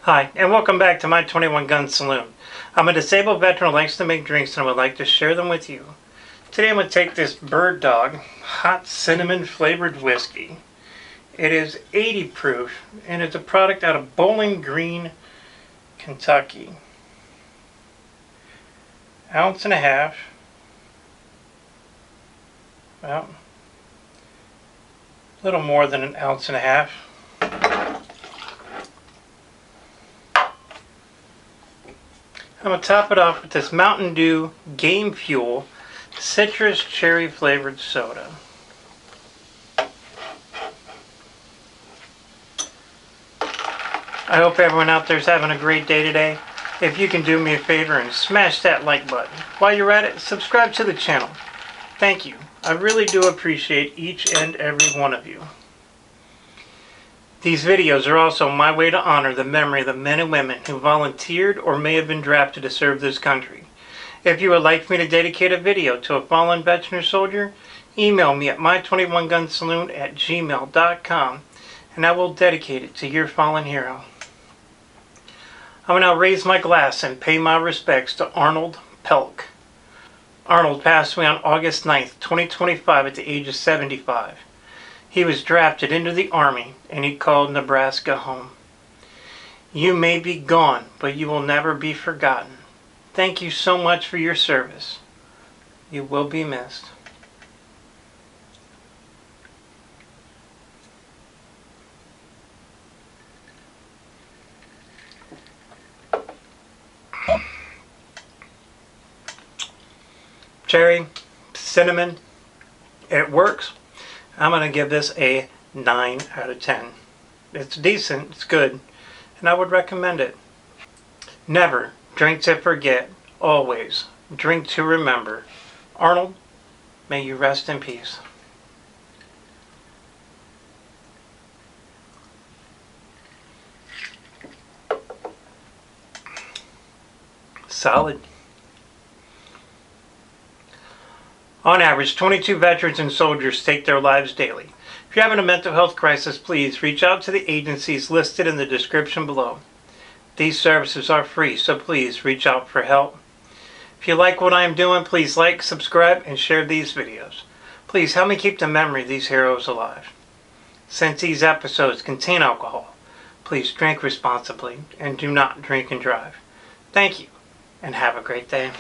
Hi, and welcome back to my 21 Gun Saloon. I'm a disabled veteran who likes to make drinks and I would like to share them with you. Today I'm going to take this Bird Dog hot cinnamon flavored whiskey. It is 80 proof and it's a product out of Bowling Green, Kentucky. Ounce and a half. Well, a little more than an ounce and a half. I'm going to top it off with this Mountain Dew Game Fuel citrus cherry flavored soda. I hope everyone out there is having a great day today. If you can do me a favor and smash that like button. While you're at it, subscribe to the channel. Thank you. I really do appreciate each and every one of you. These videos are also my way to honor the memory of the men and women who volunteered or may have been drafted to serve this country. If you would like me to dedicate a video to a fallen veteran or soldier, email me at my21gunsaloon@gmail.com and I will dedicate it to your fallen hero. I will now raise my glass and pay my respects to Arnold Pelc. Arnold passed away on August 9th, 2025 at the age of 75. He was drafted into the Army and he called Nebraska home. You may be gone, but you will never be forgotten. Thank you so much for your service. You will be missed. Cherry, cinnamon, it works. I'm going to give this a 9 out of 10. It's decent, it's good, and I would recommend it. Never drink to forget, always drink to remember. Arnold, may you rest in peace. Solid. On average, 22 veterans and soldiers take their lives daily. If you're having a mental health crisis, please reach out to the agencies listed in the description below. These services are free, so please reach out for help. If you like what I am doing, please like, subscribe, and share these videos. Please help me keep the memory of these heroes alive. Since these episodes contain alcohol, please drink responsibly and do not drink and drive. Thank you, and have a great day.